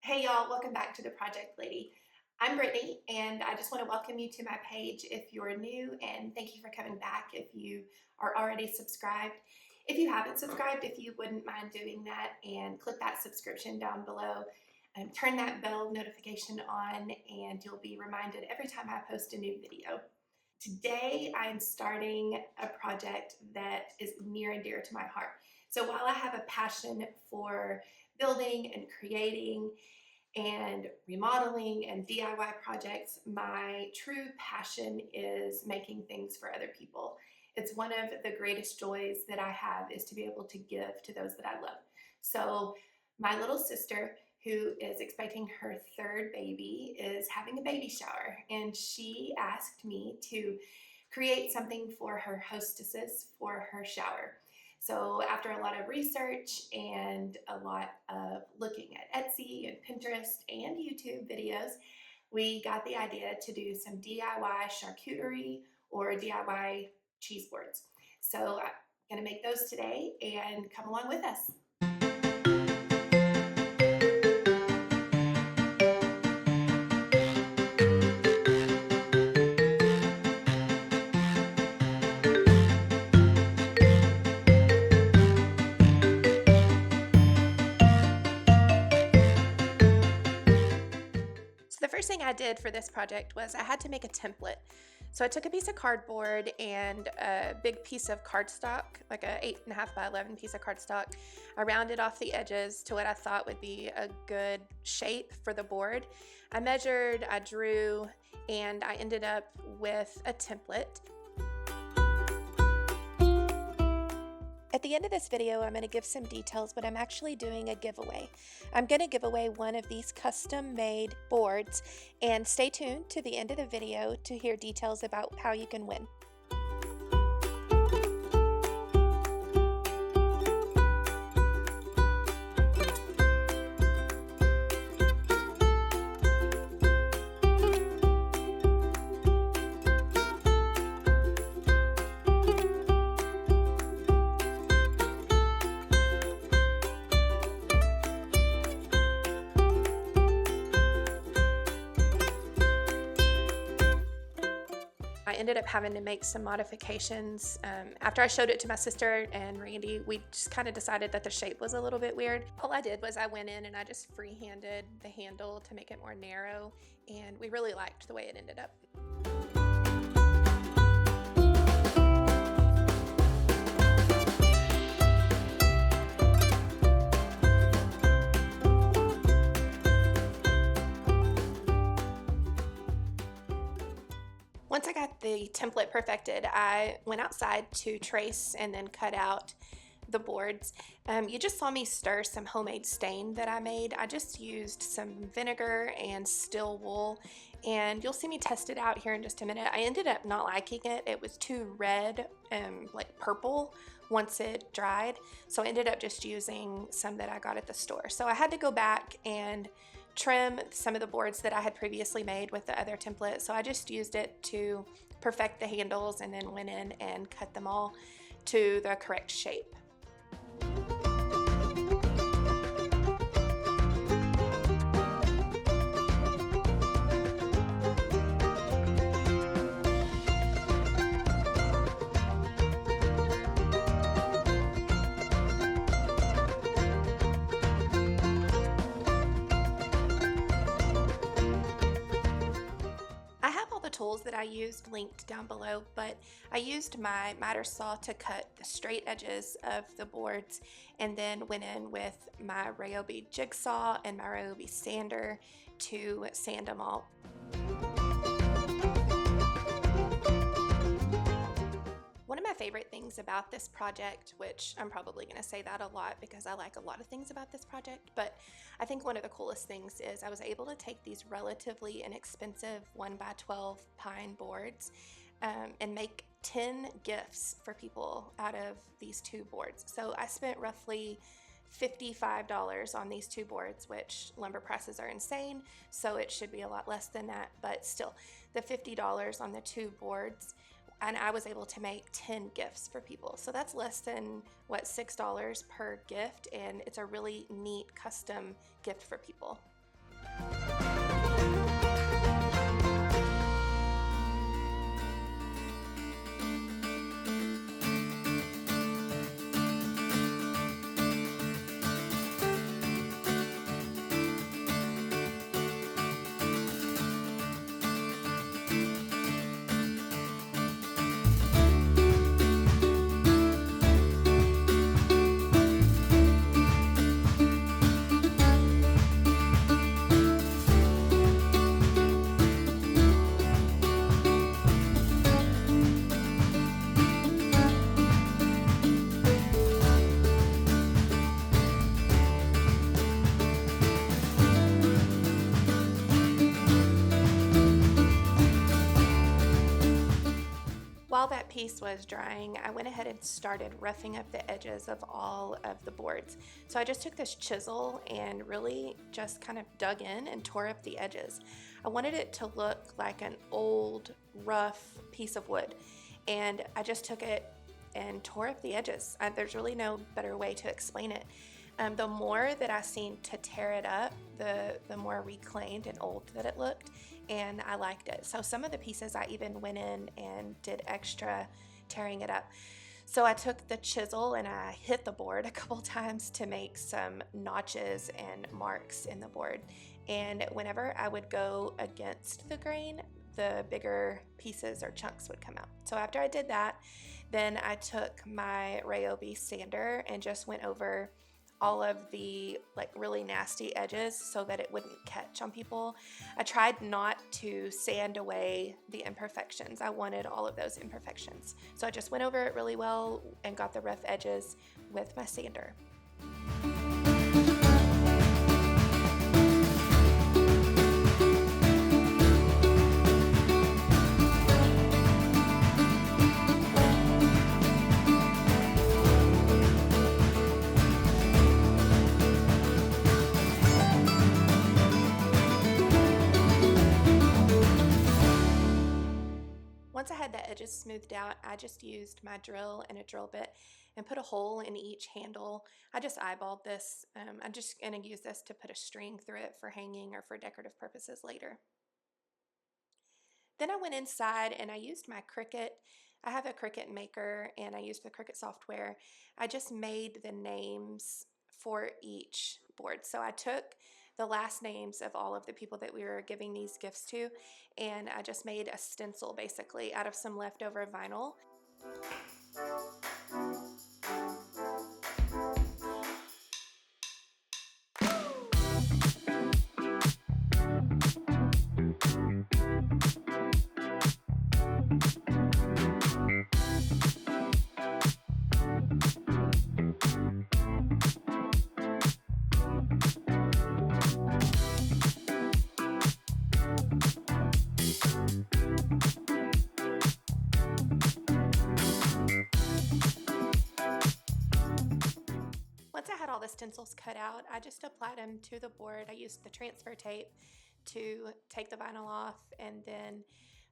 Hey y'all, welcome back to the Project Lady. I'm Brittany and I just want to welcome you to my page if you're new, and thank you for coming back if you are already subscribed. If you haven't subscribed, if you wouldn't mind doing that and click that subscription down below and turn that bell notification on, and you'll be reminded every time I post a new video. Today I'm starting a project that is near and dear to my heart. So while I have a passion for building and creating and remodeling and DIY projects, my true passion is making things for other people. It's one of the greatest joys that I have, is to be able to give to those that I love. So my little sister, who is expecting her third baby, is having a baby shower, and she asked me to create something for her hostesses for her shower. So after a lot of research and a lot of looking at Etsy and Pinterest and YouTube videos, we got the idea to do some DIY charcuterie or DIY cheese boards. So I'm gonna make those today, and come along with us. So the first thing I did for this project was I had to make a template. So I took a piece of cardboard and a big piece of cardstock, like a 8.5 by 11 piece of cardstock. I rounded off the edges to what I thought would be a good shape for the board. I measured, I drew, and I ended up with a template. At the end of this video, I'm going to give some details, but I'm actually doing a giveaway. I'm going to give away one of these custom-made boards, and stay tuned to the end of the video to hear details about how you can win. I ended up having to make some modifications. After I showed it to my sister and Randy, we just kind of decided that the shape was a little bit weird. All I did was I went in and I just freehanded the handle to make it more narrow, and we really liked the way it ended up. Once I got the template perfected, I went outside to trace and then cut out the boards. You just saw me stir some homemade stain that I made. I just used some vinegar and still wool, and you'll see me test it out here in just a minute. I ended up not liking it. It was too red and like purple once it dried, so I ended up just using some that I got at the store. So I had to go back and trim some of the boards that I had previously made with the other template. So I just used it to perfect the handles and then went in and cut them all to the correct shape. Tools that I used linked down below, but I used my miter saw to cut the straight edges of the boards, and then went in with my Ryobi jigsaw and my Ryobi sander to sand them all. One of my favorite things about this project, which I'm probably going to say that a lot because I like a lot of things about this project, but I think one of the coolest things is I was able to take these relatively inexpensive 1x12 pine boards and make 10 gifts for people out of these two boards. So I spent roughly $55 on these two boards, which lumber prices are insane, so it should be a lot less than that, but still, the $50 on the two boards, and I was able to make 10 gifts for people. So that's less than, what, $6 per gift, and it's a really neat custom gift for people. piece was drying, I went ahead and started roughing up the edges of all of the boards. So I just took this chisel and really just kind of dug in and tore up the edges. I wanted it to look like an old, rough piece of wood, and I just took it and tore up the edges. There's really no better way to explain it. The more that I seemed to tear it up, the more reclaimed and old that it looked, and I liked it. So some of the pieces I even went in and did extra tearing it up. So I took the chisel and I hit the board a couple times to make some notches and marks in the board. And whenever I would go against the grain, the bigger pieces or chunks would come out. So after I did that, then I took my Ryobi sander and just went over all of the like really nasty edges so that it wouldn't catch on people. I tried not to sand away the imperfections. I wanted all of those imperfections. So I just went over it really well and got the rough edges with my sander. Once I had the edges smoothed out, I just used my drill and a drill bit and put a hole in each handle. I just eyeballed this. I'm just going to use this to put a string through it for hanging or for decorative purposes later. Then I went inside and I used my Cricut. I have a Cricut maker and I used the Cricut software. I just made the names for each board. So I took the last names of all of the people that we were giving these gifts to, and I just made a stencil basically out of some leftover vinyl. Once I had all the stencils cut out, I just applied them to the board. I used the transfer tape to take the vinyl off and then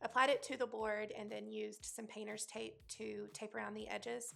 applied it to the board and then used some painter's tape to tape around the edges.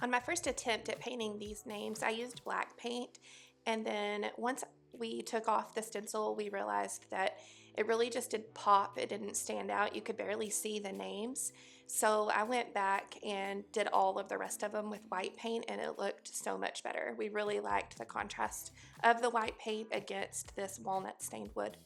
On my first attempt at painting these names, I used black paint, and then once we took off the stencil, we realized that it really just did pop. It didn't stand out. You could barely see the names. So I went back and did all of the rest of them with white paint, and it looked so much better. We really liked the contrast of the white paint against this walnut stained wood.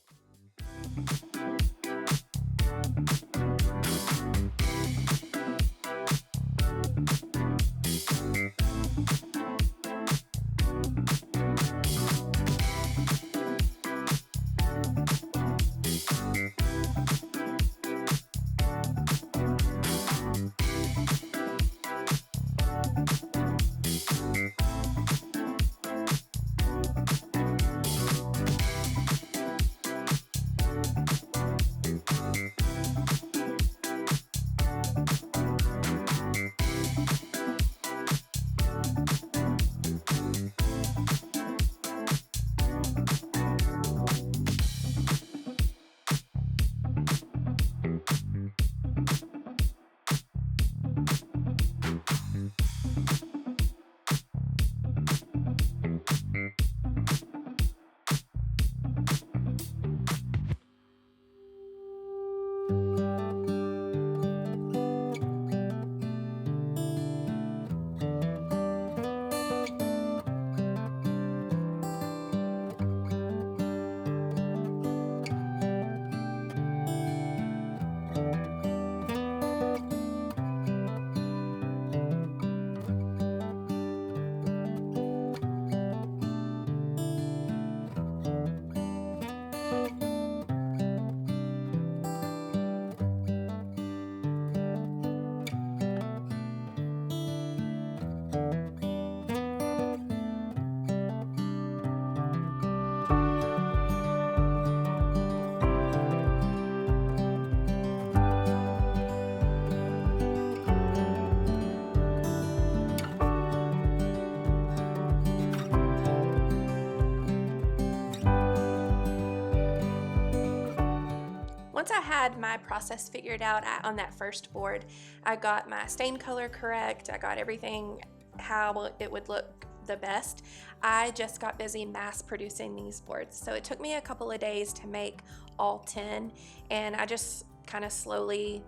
I had my process figured out on that first board, I got my stain color correct, I got everything how it would look the best, I just got busy mass producing these boards. So it took me a couple of days to make all 10, and I just kind of slowly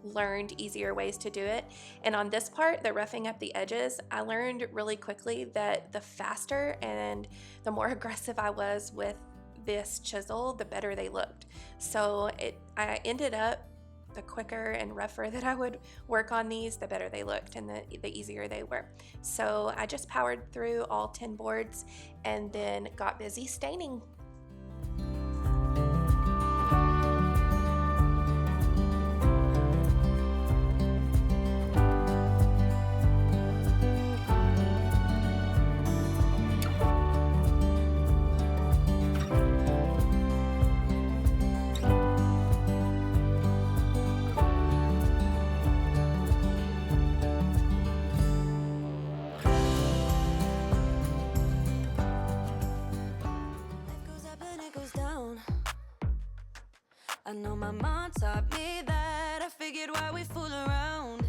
learned easier ways to do it. And on this part, the roughing up the edges, I learned really quickly that the faster and the more aggressive I was with this chisel, the better they looked. So I ended up, the quicker and rougher that I would work on these, the better they looked and the easier they were. So I just powered through all 10 boards and then got busy staining. I know my mom taught me that. I figured why we fool around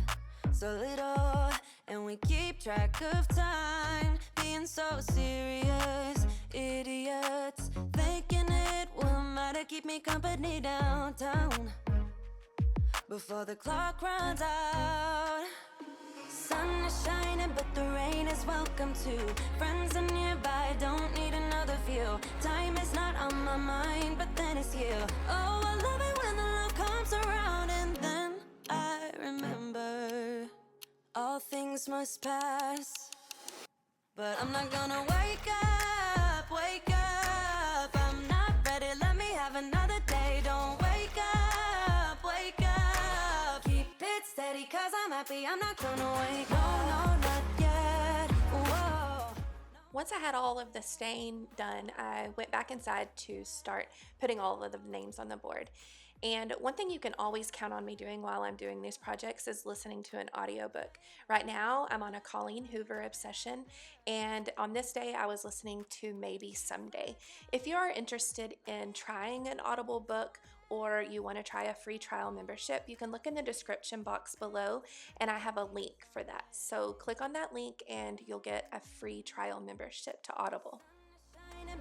so little, and we keep track of time, being so serious, idiots, thinking it will matter, keep me company downtown before the clock runs out. Sun is shining, but the rain is welcome too. Friends are nearby, don't need another view. Time is not on my mind, but then it's you. Oh, I love it when the love comes around, and then I remember all things must pass. But I'm not gonna wake up, wake up. I'm not ready, let me have another day. Don't wake up, wake up. Keep it steady, cause I'm happy, I'm not gonna wake up. No, not yet, whoa. Once I had all of the stain done, I went back inside to start putting all of the names on the board. And one thing you can always count on me doing while I'm doing these projects is listening to an audiobook. Right now, I'm on a Colleen Hoover obsession, and on this day, I was listening to Maybe Someday. If you are interested in trying an Audible book, or you want to try a free trial membership, you can look in the description box below, and I have a link for that. So click on that link and you'll get a free trial membership to Audible.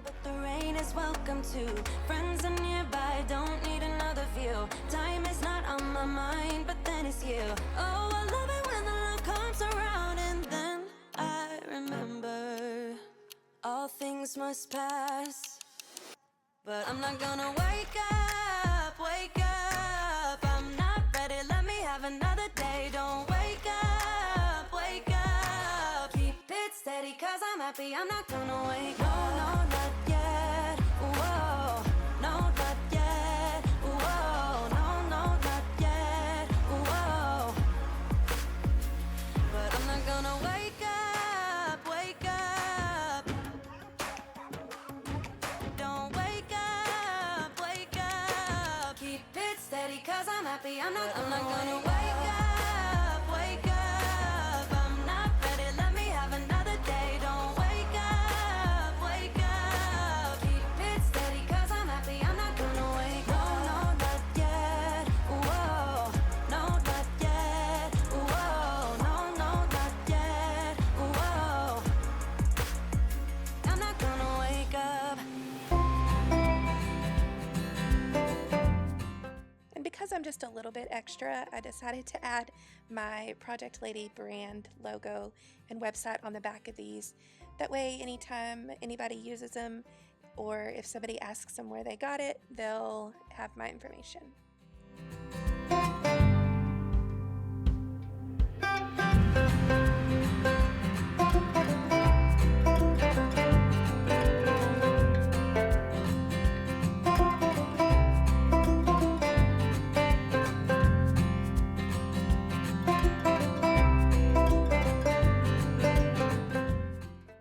But the rain is welcome too. Friends are nearby, don't need another view. Time is not on my mind, but then it's you. Oh, I love it when the love comes around, and then I remember all things must pass. But I'm not gonna wake up, wake up. I'm not ready, let me have another day. Don't wake up, wake up. Keep it steady, cause I'm happy, I'm not gonna wake up. No, not yet, whoa. No, not yet, whoa. No, not yet, whoa. But I'm not gonna wake up, wake up. Don't wake up, wake up. Keep it steady, cause I'm happy, I'm not gonna wake up, wake up. I'm not ready, let me have another day. Don't wake up, wake up. Keep it steady, cause I'm happy, I'm not gonna wake up. No, not yet, whoa. No, not yet, whoa. No, not yet, whoa. I'm not gonna wake up. And because I'm just a little bit extra, I decided to add my Project Lady brand logo and website on the back of these. That way, anytime anybody uses them, or if somebody asks them where they got it, they'll have my information.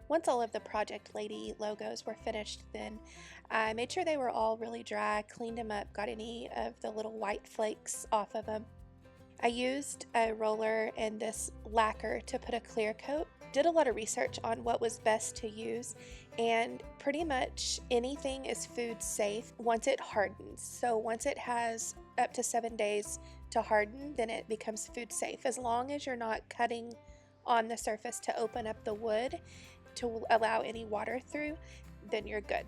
Once all of the Project Lady logos were finished, then I made sure they were all really dry, cleaned them up, got any of the little white flakes off of them. I used a roller and this lacquer to put a clear coat. Did a lot of research on what was best to use, and pretty much anything is food safe once it hardens. So once it has up to 7 days to harden, then it becomes food safe. As long as you're not cutting on the surface to open up the wood to allow any water through, then you're good.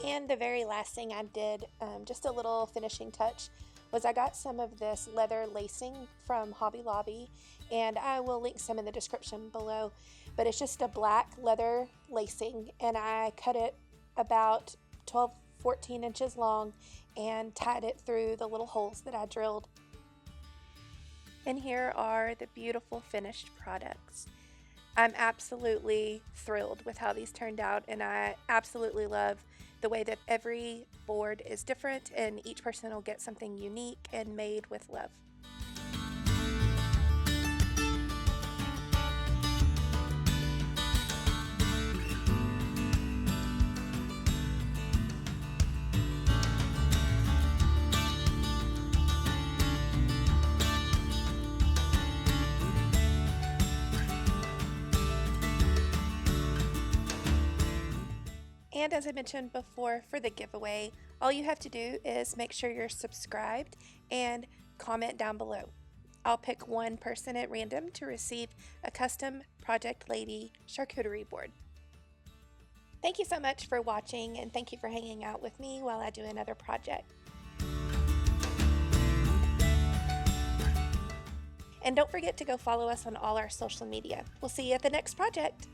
And the very last thing I did, just a little finishing touch, was I got some of this leather lacing from Hobby Lobby, and I will link some in the description below, but it's just a black leather lacing, and I cut it about 12-14 inches long and tied it through the little holes that I drilled. And here are the beautiful finished products. I'm absolutely thrilled with how these turned out, and I absolutely love the way that every board is different and each person will get something unique and made with love. And as I mentioned before, for the giveaway, all you have to do is make sure you're subscribed and comment down below. I'll pick one person at random to receive a custom Project Lady charcuterie board. Thank you so much for watching, and thank you for hanging out with me while I do another project. And don't forget to go follow us on all our social media. We'll see you at the next project.